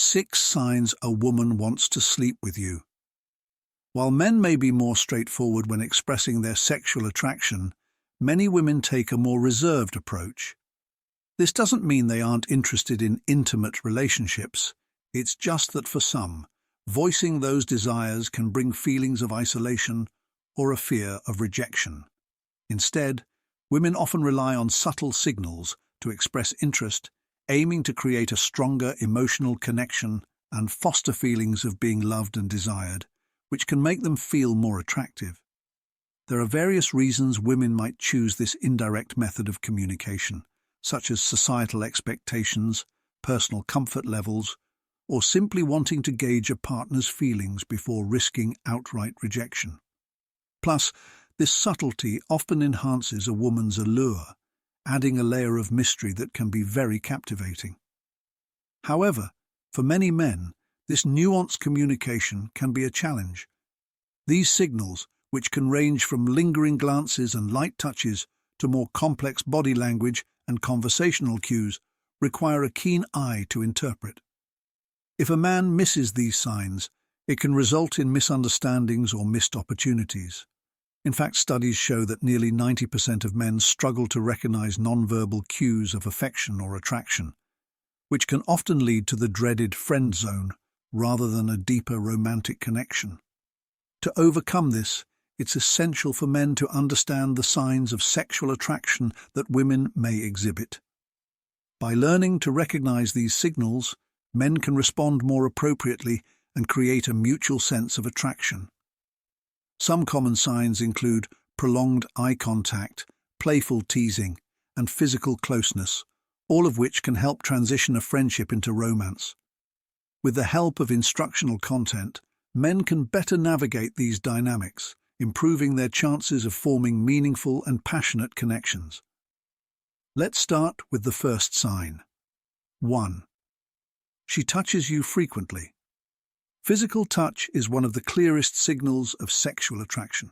6 signs a woman wants to sleep with you. While men may be more straightforward when expressing their sexual attraction, many women take a more reserved approach. This doesn't mean they aren't interested in intimate relationships. It's just that for some, voicing those desires can bring feelings of isolation or a fear of rejection. Instead, women often rely on subtle signals to express interest, aiming to create a stronger emotional connection and foster feelings of being loved and desired, which can make them feel more attractive. There are various reasons women might choose this indirect method of communication, such as societal expectations, personal comfort levels, or simply wanting to gauge a partner's feelings before risking outright rejection. Plus, this subtlety often enhances a woman's allure, adding a layer of mystery that can be very captivating. However, for many men, this nuanced communication can be a challenge. These signals, which can range from lingering glances and light touches to more complex body language and conversational cues, require a keen eye to interpret. If a man misses these signs, it can result in misunderstandings or missed opportunities. In fact, studies show that nearly 90% of men struggle to recognize nonverbal cues of affection or attraction, which can often lead to the dreaded friend zone rather than a deeper romantic connection. To overcome this, it's essential for men to understand the signs of sexual attraction that women may exhibit. By learning to recognize these signals, men can respond more appropriately and create a mutual sense of attraction. Some common signs include prolonged eye contact, playful teasing, and physical closeness, all of which can help transition a friendship into romance. With the help of instructional content, men can better navigate these dynamics, improving their chances of forming meaningful and passionate connections. Let's start with the first sign. 1. She touches you frequently. Physical touch is one of the clearest signals of sexual attraction.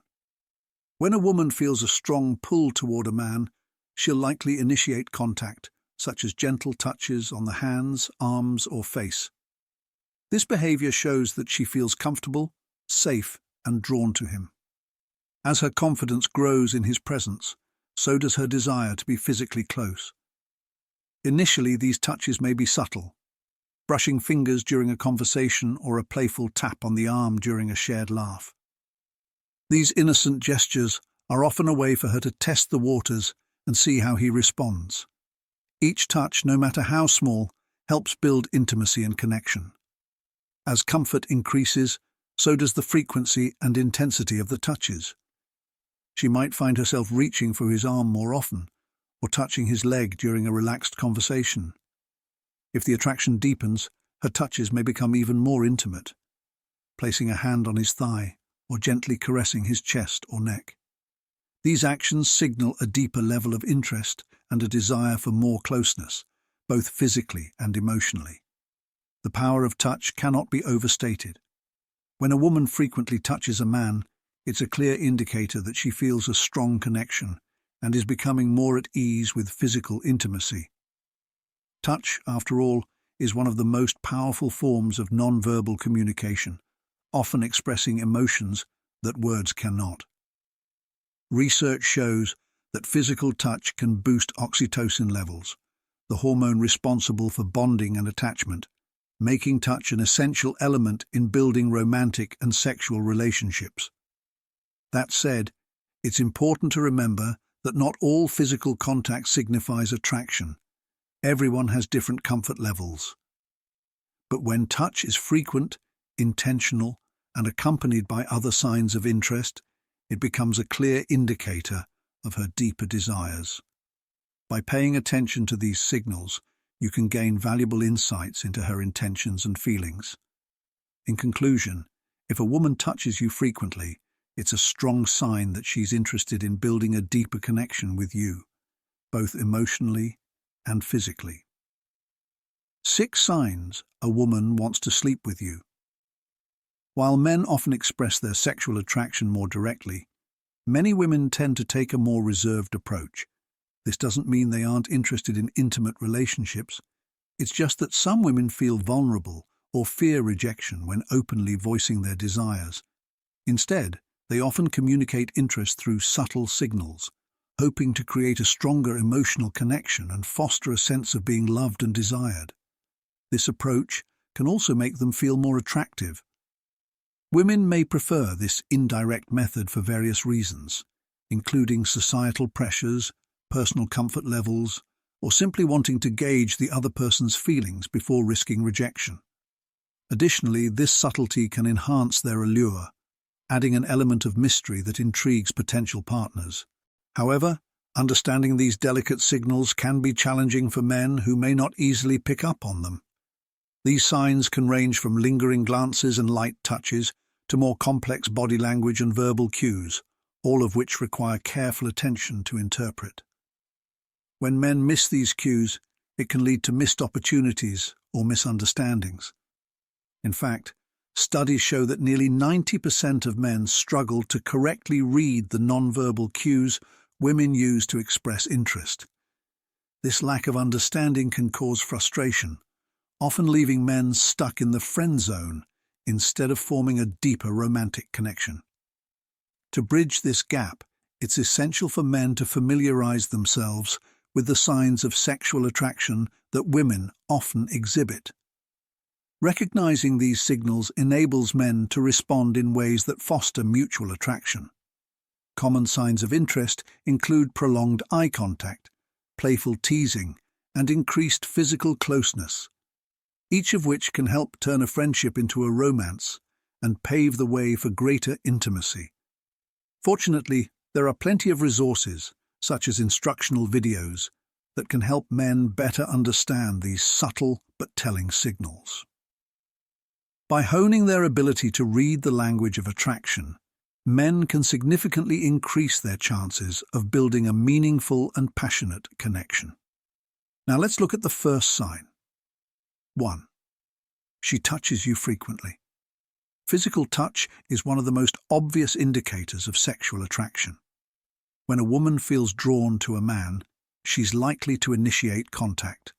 When a woman feels a strong pull toward a man, she'll likely initiate contact, such as gentle touches on the hands, arms, or face. This behavior shows that she feels comfortable, safe, and drawn to him. As her confidence grows in his presence, so does her desire to be physically close. Initially, these touches may be subtle, brushing fingers during a conversation or a playful tap on the arm during a shared laugh. These innocent gestures are often a way for her to test the waters and see how he responds. Each touch, no matter how small, helps build intimacy and connection. As comfort increases, so does the frequency and intensity of the touches. She might find herself reaching for his arm more often, or touching his leg during a relaxed conversation. If the attraction deepens, her touches may become even more intimate, placing a hand on his thigh or gently caressing his chest or neck. These actions signal a deeper level of interest and a desire for more closeness, both physically and emotionally. The power of touch cannot be overstated. When a woman frequently touches a man, it's a clear indicator that she feels a strong connection and is becoming more at ease with physical intimacy. Touch, after all, is one of the most powerful forms of nonverbal communication, often expressing emotions that words cannot. Research shows that physical touch can boost oxytocin levels, the hormone responsible for bonding and attachment, making touch an essential element in building romantic and sexual relationships. That said, it's important to remember that not all physical contact signifies attraction. Everyone has different comfort levels. But when touch is frequent, intentional, and accompanied by other signs of interest, it becomes a clear indicator of her deeper desires. By paying attention to these signals, you can gain valuable insights into her intentions and feelings. In conclusion, if a woman touches you frequently, it's a strong sign that she's interested in building a deeper connection with you, both emotionally and physically. 6 signs a woman wants to sleep with you. While men often express their sexual attraction more directly, many women tend to take a more reserved approach. This doesn't mean they aren't interested in intimate relationships. It's just that some women feel vulnerable or fear rejection when openly voicing their desires. Instead, they often communicate interest through subtle signals, hoping to create a stronger emotional connection and foster a sense of being loved and desired. This approach can also make them feel more attractive. Women may prefer this indirect method for various reasons, including societal pressures, personal comfort levels, or simply wanting to gauge the other person's feelings before risking rejection. Additionally, this subtlety can enhance their allure, adding an element of mystery that intrigues potential partners. However, understanding these delicate signals can be challenging for men who may not easily pick up on them. These signs can range from lingering glances and light touches to more complex body language and verbal cues, all of which require careful attention to interpret. When men miss these cues, it can lead to missed opportunities or misunderstandings. In fact, studies show that nearly 90% of men struggle to correctly read the nonverbal cues women use to express interest. This lack of understanding can cause frustration, often leaving men stuck in the friend zone instead of forming a deeper romantic connection. To bridge this gap, it's essential for men to familiarize themselves with the signs of sexual attraction that women often exhibit. Recognizing these signals enables men to respond in ways that foster mutual attraction. Common signs of interest include prolonged eye contact, playful teasing, and increased physical closeness, each of which can help turn a friendship into a romance and pave the way for greater intimacy. Fortunately, there are plenty of resources, such as instructional videos, that can help men better understand these subtle but telling signals. By honing their ability to read the language of attraction, men can significantly increase their chances of building a meaningful and passionate connection. Now let's look at the first sign. 1. She touches you frequently. Physical touch is one of the most obvious indicators of sexual attraction. When a woman feels drawn to a man, she's likely to initiate contact.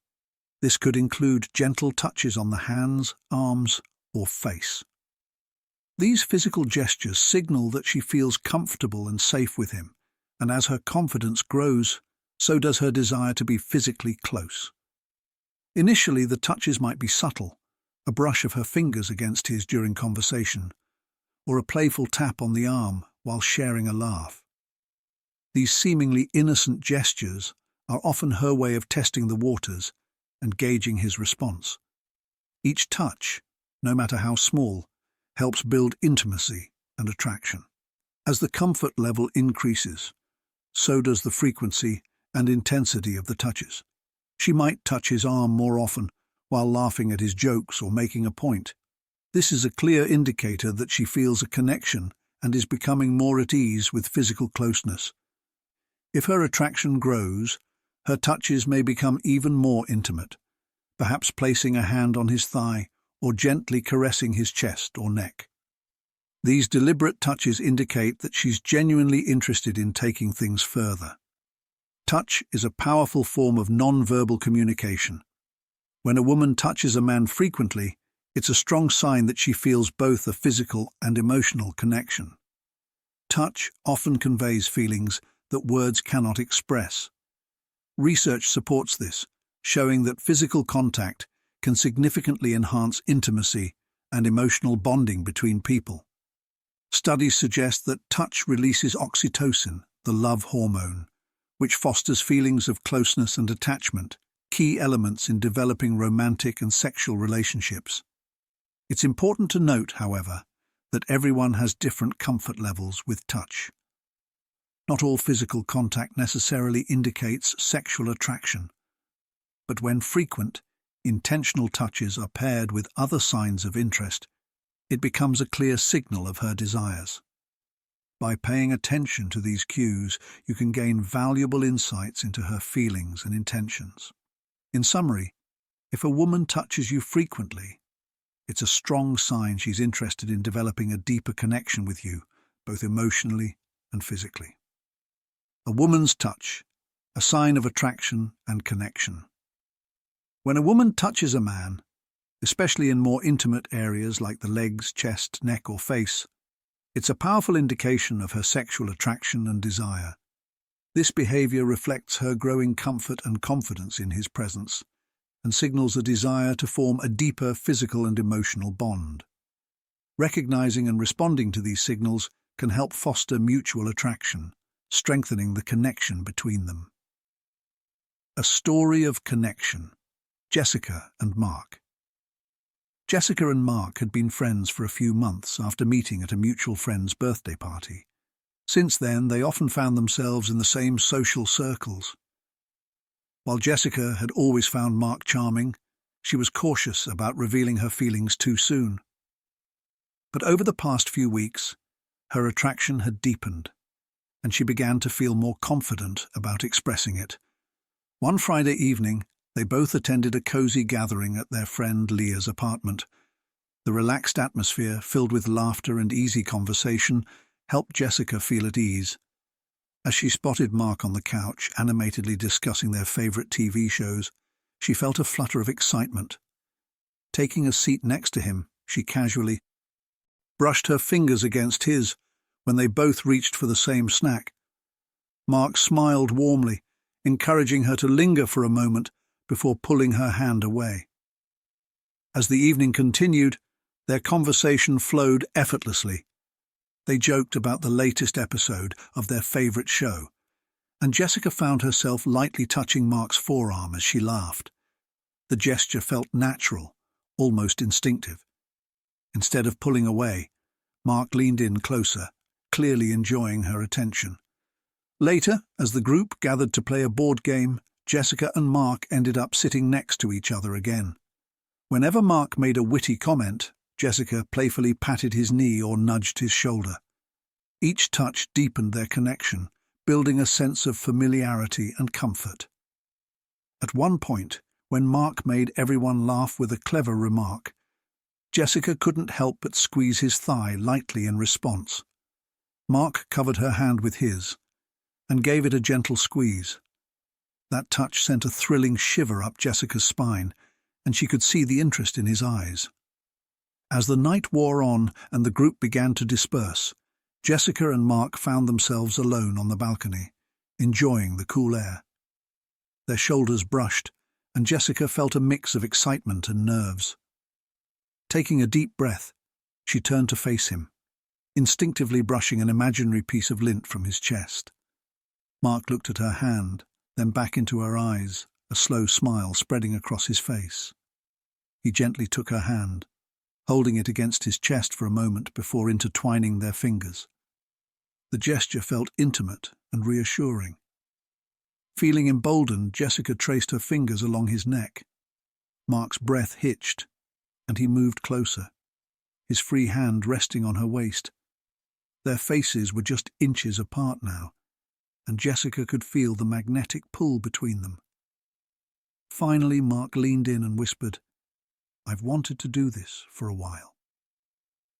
This could include gentle touches on the hands, arms, or face. These physical gestures signal that she feels comfortable and safe with him, and as her confidence grows, so does her desire to be physically close. Initially, the touches might be subtle, a brush of her fingers against his during conversation, or a playful tap on the arm while sharing a laugh. These seemingly innocent gestures are often her way of testing the waters and gauging his response. Each touch, no matter how small, helps build intimacy and attraction. As the comfort level increases, so does the frequency and intensity of the touches. She might touch his arm more often while laughing at his jokes or making a point. This is a clear indicator that she feels a connection and is becoming more at ease with physical closeness. If her attraction grows, her touches may become even more intimate, perhaps placing a hand on his thigh or gently caressing his chest or neck. These deliberate touches indicate that she's genuinely interested in taking things further. Touch is a powerful form of non-verbal communication. When a woman touches a man frequently, it's a strong sign that she feels both a physical and emotional connection. Touch often conveys feelings that words cannot express. Research supports this, showing that physical contact can significantly enhance intimacy and emotional bonding between people. Studies suggest that touch releases oxytocin, the love hormone, which fosters feelings of closeness and attachment, key elements in developing romantic and sexual relationships. It's important to note, however, that everyone has different comfort levels with touch. Not all physical contact necessarily indicates sexual attraction, but when frequent, intentional touches are paired with other signs of interest, it becomes a clear signal of her desires. By paying attention to these cues, you can gain valuable insights into her feelings and intentions. In summary, if a woman touches you frequently, it's a strong sign she's interested in developing a deeper connection with you, both emotionally and physically. A woman's touch, a sign of attraction and connection. When a woman touches a man, especially in more intimate areas like the legs, chest, neck, or face. It's a powerful indication of her sexual attraction and desire. This behavior reflects her growing comfort and confidence in his presence, and signals a desire to form a deeper physical and emotional bond. Recognizing and responding to these signals can help foster mutual attraction, strengthening the connection between them. A story of connection. Jessica and Mark. Jessica and Mark had been friends for a few months after meeting at a mutual friend's birthday party. Since then, they often found themselves in the same social circles. While Jessica had always found Mark charming, she was cautious about revealing her feelings too soon. But over the past few weeks, her attraction had deepened, and she began to feel more confident about expressing it. One Friday evening, they both attended a cozy gathering at their friend Leah's apartment. The relaxed atmosphere, filled with laughter and easy conversation, helped Jessica feel at ease. As she spotted Mark on the couch, animatedly discussing their favorite TV shows, she felt a flutter of excitement. Taking a seat next to him, she casually brushed her fingers against his when they both reached for the same snack. Mark smiled warmly, encouraging her to linger for a moment before pulling her hand away. As the evening continued, their conversation flowed effortlessly. They joked about the latest episode of their favorite show, and Jessica found herself lightly touching Mark's forearm as she laughed. The gesture felt natural, almost instinctive. Instead of pulling away, Mark leaned in closer, clearly enjoying her attention. Later, as the group gathered to play a board game, Jessica and Mark ended up sitting next to each other again. Whenever Mark made a witty comment, Jessica playfully patted his knee or nudged his shoulder. Each touch deepened their connection, building a sense of familiarity and comfort. At one point, when Mark made everyone laugh with a clever remark, Jessica couldn't help but squeeze his thigh lightly in response. Mark covered her hand with his and gave it a gentle squeeze. That touch sent a thrilling shiver up Jessica's spine, and she could see the interest in his eyes. As the night wore on and the group began to disperse, Jessica and Mark found themselves alone on the balcony, enjoying the cool air. Their shoulders brushed, and Jessica felt a mix of excitement and nerves. Taking a deep breath, she turned to face him, instinctively brushing an imaginary piece of lint from his chest. Mark looked at her hand, then back into her eyes, a slow smile spreading across his face. He gently took her hand, holding it against his chest for a moment before intertwining their fingers. The gesture felt intimate and reassuring. Feeling emboldened, Jessica traced her fingers along his neck. Mark's breath hitched, and he moved closer, his free hand resting on her waist. Their faces were just inches apart now, and Jessica could feel the magnetic pull between them. Finally, Mark leaned in and whispered, "I've wanted to do this for a while."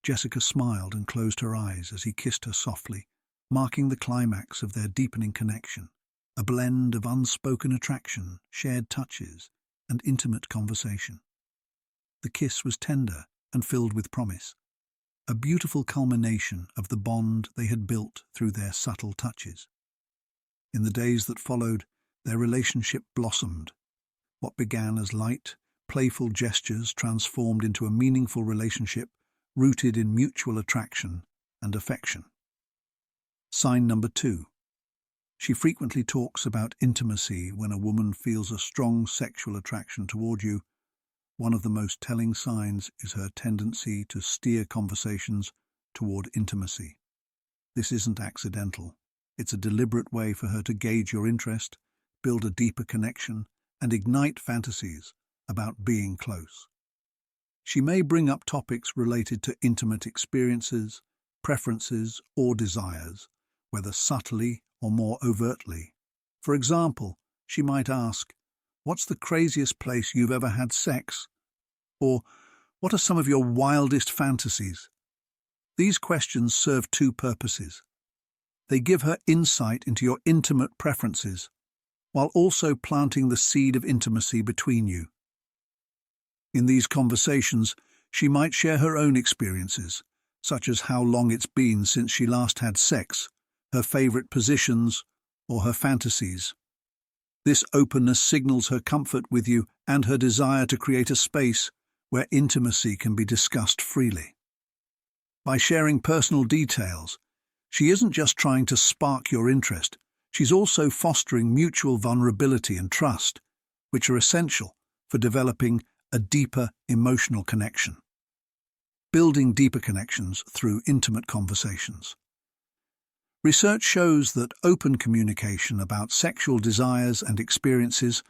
Jessica smiled and closed her eyes as he kissed her softly, marking the climax of their deepening connection, a blend of unspoken attraction, shared touches, and intimate conversation. The kiss was tender and filled with promise, a beautiful culmination of the bond they had built through their subtle touches. In the days that followed, their relationship blossomed. What began as light, playful gestures transformed into a meaningful relationship rooted in mutual attraction and affection. Sign number 2. She frequently talks about intimacy when a woman feels a strong sexual attraction toward you. One of the most telling signs is her tendency to steer conversations toward intimacy. This isn't accidental. It's a deliberate way for her to gauge your interest, build a deeper connection, and ignite fantasies about being close. She may bring up topics related to intimate experiences, preferences, or desires, whether subtly or more overtly. For example, she might ask, "What's the craziest place you've ever had sex?" Or, "What are some of your wildest fantasies?" These questions serve two purposes. They give her insight into your intimate preferences, while also planting the seed of intimacy between you. In these conversations, she might share her own experiences, such as how long it's been since she last had sex, her favorite positions, or her fantasies. This openness signals her comfort with you and her desire to create a space where intimacy can be discussed freely. By sharing personal details, she isn't just trying to spark your interest, she's also fostering mutual vulnerability and trust, which are essential for developing a deeper emotional connection. Building deeper connections through intimate conversations. Research shows that open communication about sexual desires and experiences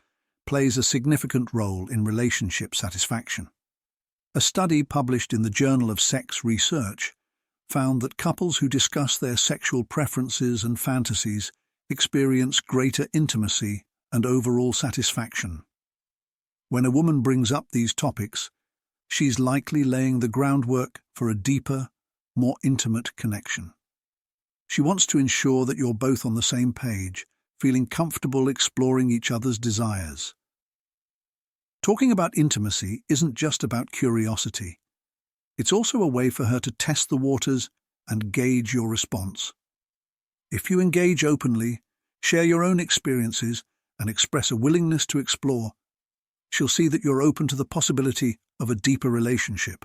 plays a significant role in relationship satisfaction. A study published in the Journal of Sex Research found that couples who discuss their sexual preferences and fantasies experience greater intimacy and overall satisfaction. When a woman brings up these topics, she's likely laying the groundwork for a deeper, more intimate connection. She wants to ensure that you're both on the same page, feeling comfortable exploring each other's desires. Talking about intimacy isn't just about curiosity. It's also a way for her to test the waters and gauge your response. If you engage openly, share your own experiences, and express a willingness to explore, she'll see that you're open to the possibility of a deeper relationship.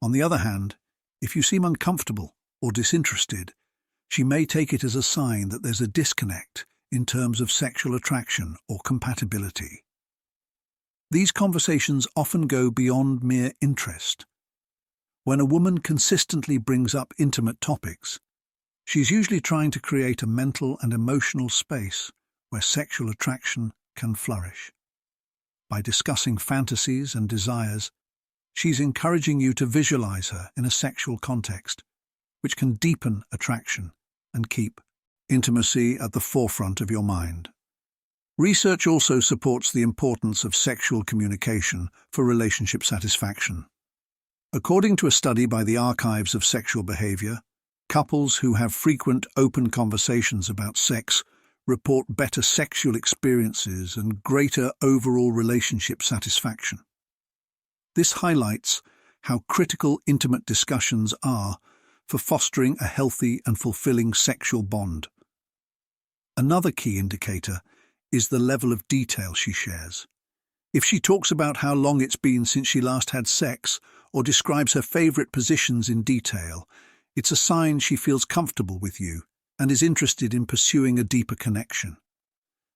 On the other hand, if you seem uncomfortable or disinterested, she may take it as a sign that there's a disconnect in terms of sexual attraction or compatibility. These conversations often go beyond mere interest. When a woman consistently brings up intimate topics, she's usually trying to create a mental and emotional space where sexual attraction can flourish. By discussing fantasies and desires, she's encouraging you to visualize her in a sexual context, which can deepen attraction and keep intimacy at the forefront of your mind. Research also supports the importance of sexual communication for relationship satisfaction. According to a study by the Archives of Sexual Behavior, couples who have frequent open conversations about sex report better sexual experiences and greater overall relationship satisfaction. This highlights how critical intimate discussions are for fostering a healthy and fulfilling sexual bond. Another key indicator is the level of detail she shares. If she talks about how long it's been since she last had sex or describes her favorite positions in detail, it's a sign she feels comfortable with you and is interested in pursuing a deeper connection.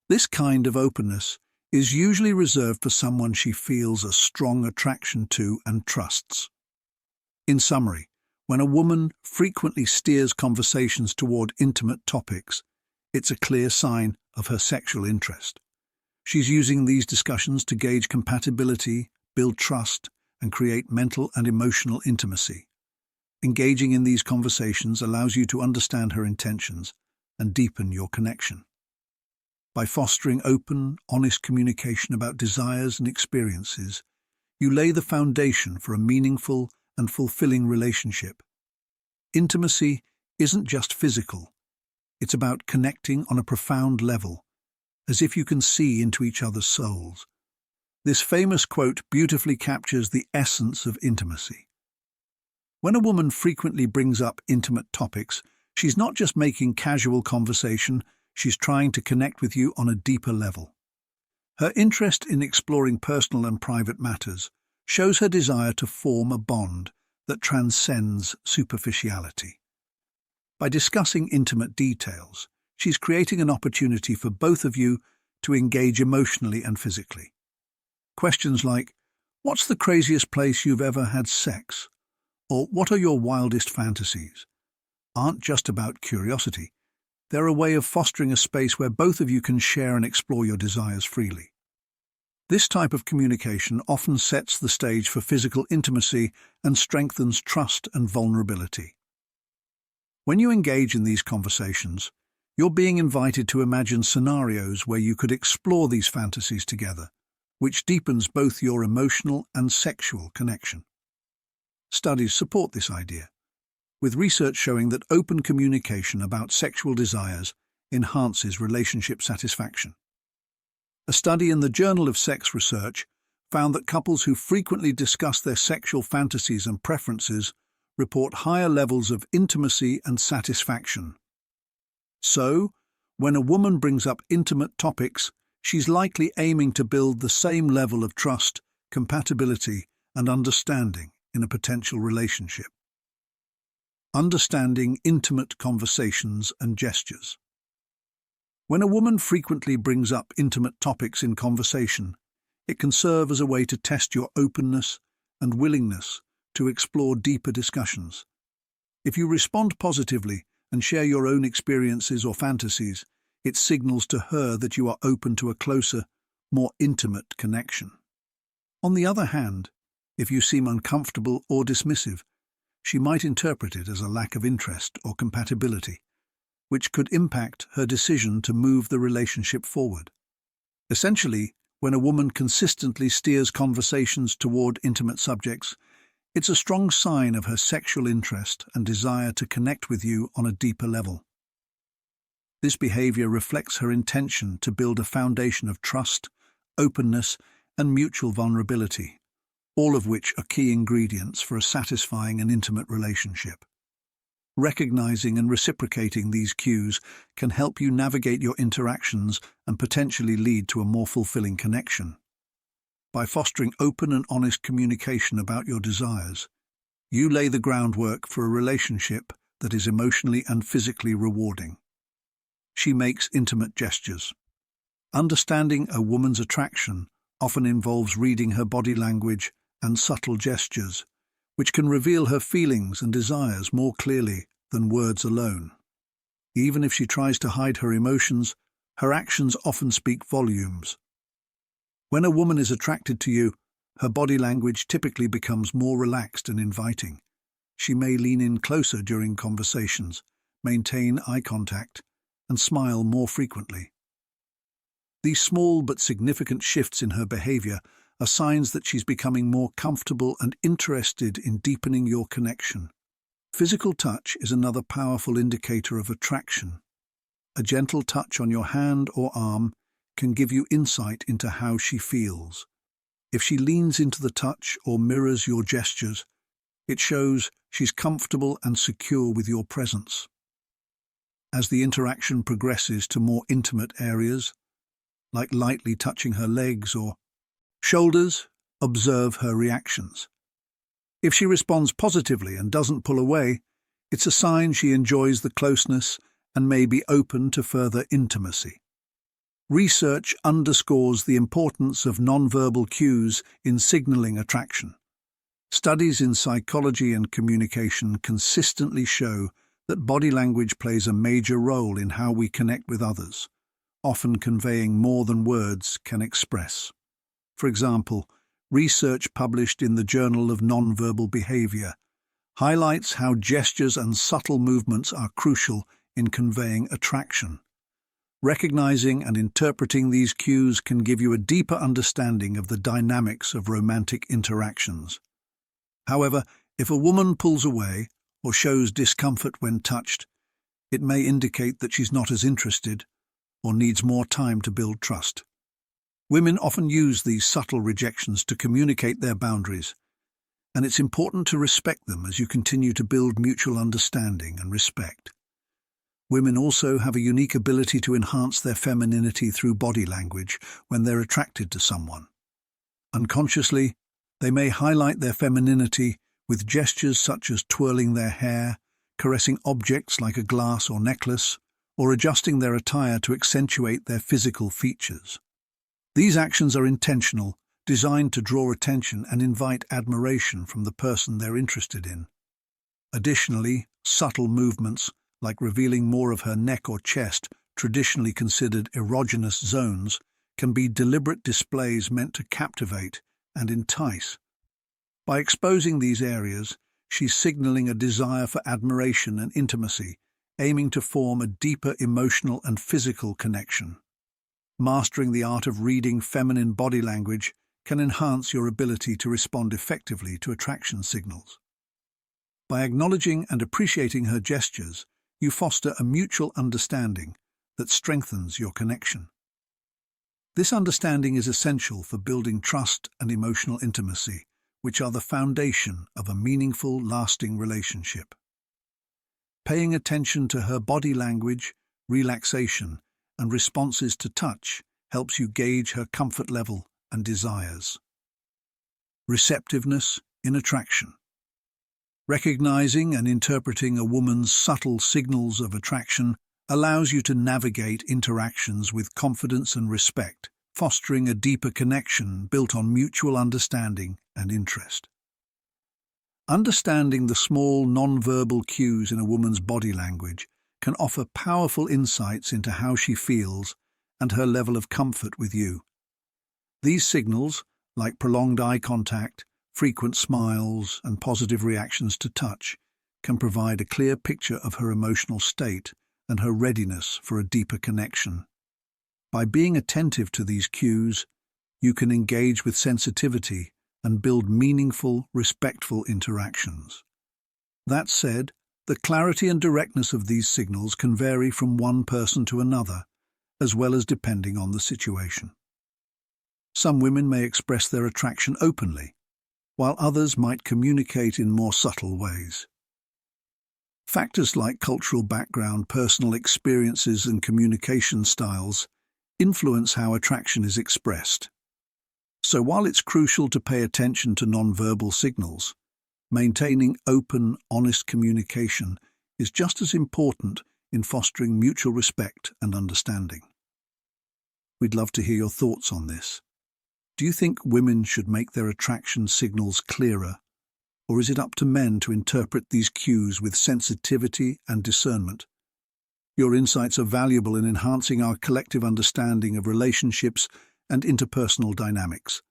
This kind of openness is usually reserved for someone she feels a strong attraction to and trusts. In summary, when a woman frequently steers conversations toward intimate topics, it's a clear sign of her sexual interest. She's using these discussions to gauge compatibility, build trust, and create mental and emotional intimacy. Engaging in these conversations allows you to understand her intentions and deepen your connection. By fostering open, honest communication about desires and experiences, you lay the foundation for a meaningful and fulfilling relationship. Intimacy isn't just physical. It's about connecting on a profound level, as if you can see into each other's souls. This famous quote beautifully captures the essence of intimacy. When a woman frequently brings up intimate topics, she's not just making casual conversation, she's trying to connect with you on a deeper level. Her interest in exploring personal and private matters shows her desire to form a bond that transcends superficiality. By discussing intimate details, she's creating an opportunity for both of you to engage emotionally and physically. Questions like, "What's the craziest place you've ever had sex?" or "What are your wildest fantasies?" aren't just about curiosity. They're a way of fostering a space where both of you can share and explore your desires freely. This type of communication often sets the stage for physical intimacy and strengthens trust and vulnerability. When you engage in these conversations, you're being invited to imagine scenarios where you could explore these fantasies together, which deepens both your emotional and sexual connection. Studies support this idea, with research showing that open communication about sexual desires enhances relationship satisfaction. A study in the Journal of Sex Research found that couples who frequently discuss their sexual fantasies and preferences report higher levels of intimacy and satisfaction. So, when a woman brings up intimate topics, she's likely aiming to build the same level of trust, compatibility, and understanding in a potential relationship. Understanding intimate conversations and gestures. When a woman frequently brings up intimate topics in conversation, it can serve as a way to test your openness and willingness to explore deeper discussions. If you respond positively and share your own experiences or fantasies, it signals to her that you are open to a closer, more intimate connection. On the other hand, if you seem uncomfortable or dismissive, she might interpret it as a lack of interest or compatibility, which could impact her decision to move the relationship forward. Essentially, when a woman consistently steers conversations toward intimate subjects, it's a strong sign of her sexual interest and desire to connect with you on a deeper level. This behavior reflects her intention to build a foundation of trust, openness, and mutual vulnerability, all of which are key ingredients for a satisfying and intimate relationship. Recognizing and reciprocating these cues can help you navigate your interactions and potentially lead to a more fulfilling connection. By fostering open and honest communication about your desires, you lay the groundwork for a relationship that is emotionally and physically rewarding. She makes intimate gestures. Understanding a woman's attraction often involves reading her body language and subtle gestures, which can reveal her feelings and desires more clearly than words alone. Even if she tries to hide her emotions, her actions often speak volumes. When a woman is attracted to you, her body language typically becomes more relaxed and inviting. She may lean in closer during conversations, maintain eye contact, and smile more frequently. These small but significant shifts in her behavior are signs that she's becoming more comfortable and interested in deepening your connection. Physical touch is another powerful indicator of attraction. A gentle touch on your hand or arm can give you insight into how she feels. If she leans into the touch or mirrors your gestures, it shows she's comfortable and secure with your presence. As the interaction progresses to more intimate areas, like lightly touching her legs or shoulders, observe her reactions. If she responds positively and doesn't pull away, it's a sign she enjoys the closeness and may be open to further intimacy. Research underscores the importance of nonverbal cues in signaling attraction. Studies in psychology and communication consistently show that body language plays a major role in how we connect with others, often conveying more than words can express. For example, research published in the Journal of Nonverbal Behavior highlights how gestures and subtle movements are crucial in conveying attraction. Recognizing and interpreting these cues can give you a deeper understanding of the dynamics of romantic interactions. However, if a woman pulls away or shows discomfort when touched, it may indicate that she's not as interested or needs more time to build trust. Women often use these subtle rejections to communicate their boundaries, and it's important to respect them as you continue to build mutual understanding and respect. Women also have a unique ability to enhance their femininity through body language when they're attracted to someone. Unconsciously, they may highlight their femininity with gestures such as twirling their hair, caressing objects like a glass or necklace, or adjusting their attire to accentuate their physical features. These actions are intentional, designed to draw attention and invite admiration from the person they're interested in. Additionally, subtle movements, like revealing more of her neck or chest, traditionally considered erogenous zones, can be deliberate displays meant to captivate and entice. By exposing these areas, she's signaling a desire for admiration and intimacy, aiming to form a deeper emotional and physical connection. Mastering the art of reading feminine body language can enhance your ability to respond effectively to attraction signals. By acknowledging and appreciating her gestures, you foster a mutual understanding that strengthens your connection. This understanding is essential for building trust and emotional intimacy, which are the foundation of a meaningful, lasting relationship. Paying attention to her body language, relaxation, and responses to touch helps you gauge her comfort level and desires. Receptiveness in attraction. Recognizing and interpreting a woman's subtle signals of attraction allows you to navigate interactions with confidence and respect, fostering a deeper connection built on mutual understanding and interest. Understanding the small nonverbal cues in a woman's body language can offer powerful insights into how she feels and her level of comfort with you. These signals, like prolonged eye contact, frequent smiles, and positive reactions to touch, can provide a clear picture of her emotional state and her readiness for a deeper connection. By being attentive to these cues, you can engage with sensitivity and build meaningful, respectful interactions. That said, the clarity and directness of these signals can vary from one person to another, as well as depending on the situation. Some women may express their attraction openly, while others might communicate in more subtle ways. Factors like cultural background, personal experiences, and communication styles influence how attraction is expressed. So while it's crucial to pay attention to nonverbal signals, maintaining open, honest communication is just as important in fostering mutual respect and understanding. We'd love to hear your thoughts on this. Do you think women should make their attraction signals clearer, or is it up to men to interpret these cues with sensitivity and discernment? Your insights are valuable in enhancing our collective understanding of relationships and interpersonal dynamics.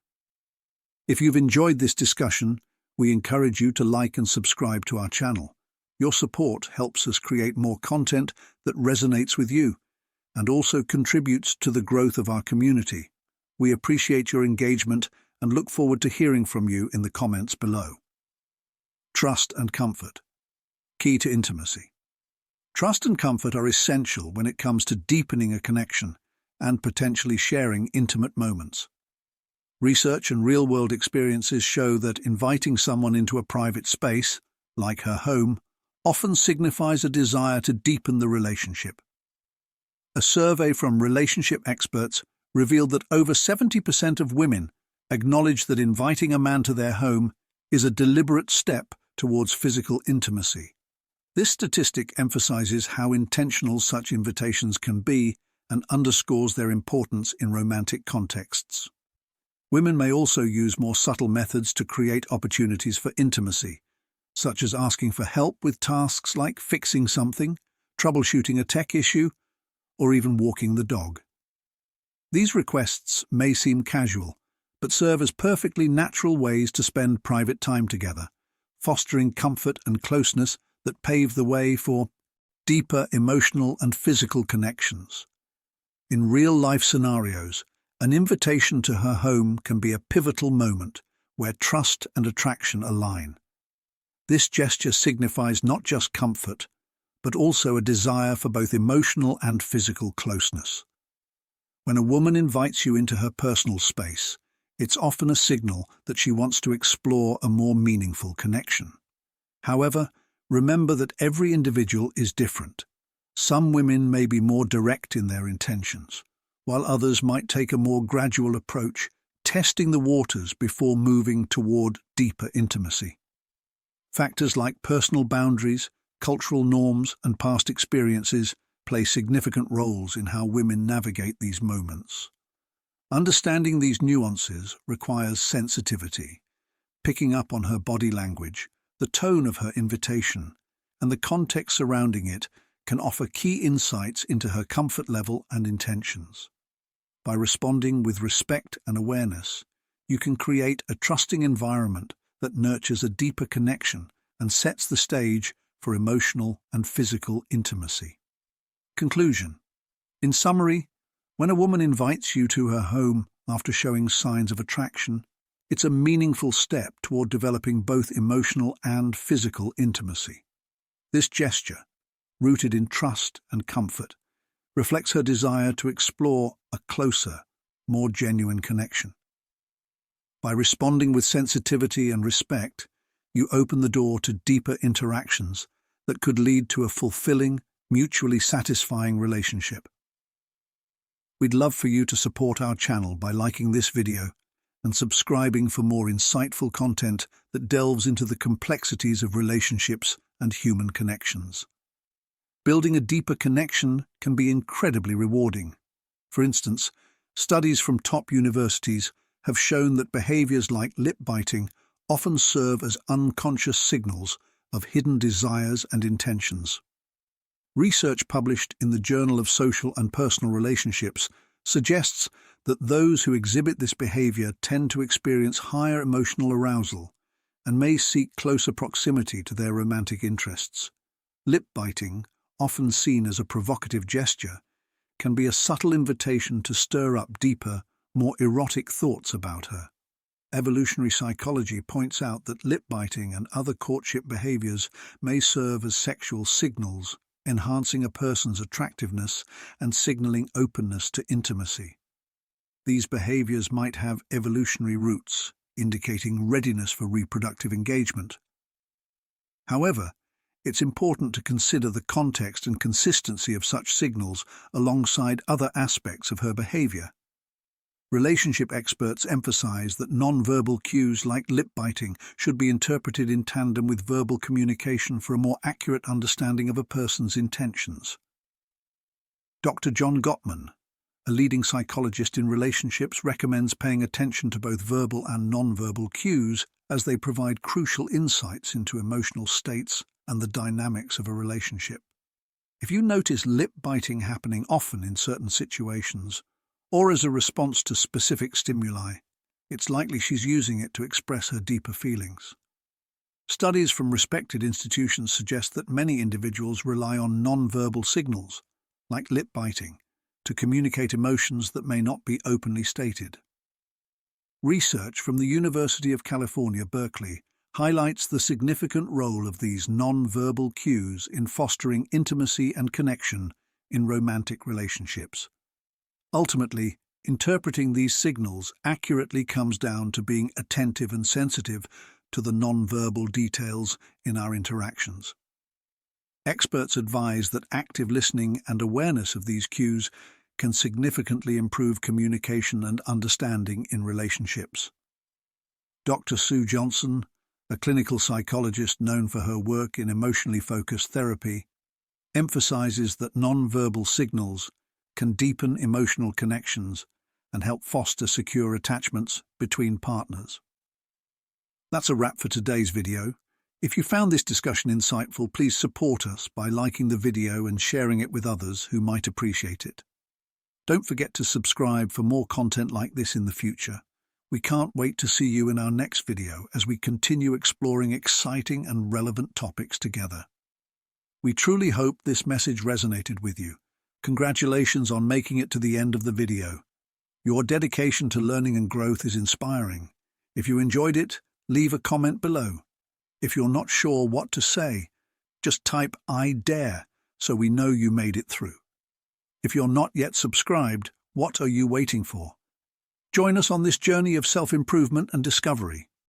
If you've enjoyed this discussion, we encourage you to like and subscribe to our channel. Your support helps us create more content that resonates with you and also contributes to the growth of our community. We appreciate your engagement and look forward to hearing from you in the comments below. Trust and comfort. Key to intimacy. Trust and comfort are essential when it comes to deepening a connection and potentially sharing intimate moments. Research and real-world experiences show that inviting someone into a private space, like her home, often signifies a desire to deepen the relationship. A survey from relationship experts revealed that over 70% of women acknowledge that inviting a man to their home is a deliberate step towards physical intimacy. This statistic emphasizes how intentional such invitations can be and underscores their importance in romantic contexts. Women may also use more subtle methods to create opportunities for intimacy, such as asking for help with tasks like fixing something, troubleshooting a tech issue, or even walking the dog. These requests may seem casual, but serve as perfectly natural ways to spend private time together, fostering comfort and closeness that pave the way for deeper emotional and physical connections. In real-life scenarios, an invitation to her home can be a pivotal moment where trust and attraction align. This gesture signifies not just comfort, but also a desire for both emotional and physical closeness. When a woman invites you into her personal space, it's often a signal that she wants to explore a more meaningful connection. However, remember that every individual is different. Some women may be more direct in their intentions, while others might take a more gradual approach, testing the waters before moving toward deeper intimacy. Factors like personal boundaries, cultural norms, and past experiences play significant roles in how women navigate these moments. Understanding these nuances requires sensitivity, picking up on her body language, the tone of her invitation, and the context surrounding it can offer key insights into her comfort level and intentions. By responding with respect and awareness, you can create a trusting environment that nurtures a deeper connection and sets the stage for emotional and physical intimacy. Conclusion. In summary, when a woman invites you to her home after showing signs of attraction, it's a meaningful step toward developing both emotional and physical intimacy. This gesture, rooted in trust and comfort, reflects her desire to explore a closer, more genuine connection. By responding with sensitivity and respect, you open the door to deeper interactions that could lead to a fulfilling, mutually satisfying relationship. We'd love for you to support our channel by liking this video and subscribing for more insightful content that delves into the complexities of relationships and human connections. Building a deeper connection can be incredibly rewarding. For instance, studies from top universities have shown that behaviors like lip biting often serve as unconscious signals of hidden desires and intentions. Research published in the Journal of Social and Personal Relationships suggests that those who exhibit this behavior tend to experience higher emotional arousal and may seek closer proximity to their romantic interests. Lip biting, often seen as a provocative gesture, can be a subtle invitation to stir up deeper, more erotic thoughts about her. Evolutionary psychology points out that lip biting and other courtship behaviors may serve as sexual signals, enhancing a person's attractiveness and signaling openness to intimacy. These behaviors might have evolutionary roots, indicating readiness for reproductive engagement. However, it's important to consider the context and consistency of such signals alongside other aspects of her behavior. Relationship experts emphasize that nonverbal cues like lip biting should be interpreted in tandem with verbal communication for a more accurate understanding of a person's intentions. Dr. John Gottman, a leading psychologist in relationships, recommends paying attention to both verbal and nonverbal cues as they provide crucial insights into emotional states and the dynamics of a relationship. If you notice lip biting happening often in certain situations, or as a response to specific stimuli, it's likely she's using it to express her deeper feelings. Studies from respected institutions suggest that many individuals rely on nonverbal signals, like lip biting, to communicate emotions that may not be openly stated. Research from the University of California, Berkeley, highlights the significant role of these nonverbal cues in fostering intimacy and connection in romantic relationships. Ultimately, interpreting these signals accurately comes down to being attentive and sensitive to the nonverbal details in our interactions. Experts advise that active listening and awareness of these cues can significantly improve communication and understanding in relationships. Dr. Sue Johnson, a clinical psychologist known for her work in emotionally focused therapy, emphasizes that nonverbal signals can deepen emotional connections and help foster secure attachments between partners. That's a wrap for today's video. If you found this discussion insightful, please support us by liking the video and sharing it with others who might appreciate it. Don't forget to subscribe for more content like this in the future. We can't wait to see you in our next video as we continue exploring exciting and relevant topics together. We truly hope this message resonated with you. Congratulations on making it to the end of the video. Your dedication to learning and growth is inspiring. If you enjoyed it, leave a comment below. If you're not sure what to say, just type "I dare" so we know you made it through. If you're not yet subscribed, what are you waiting for? Join us on this journey of self-improvement and discovery.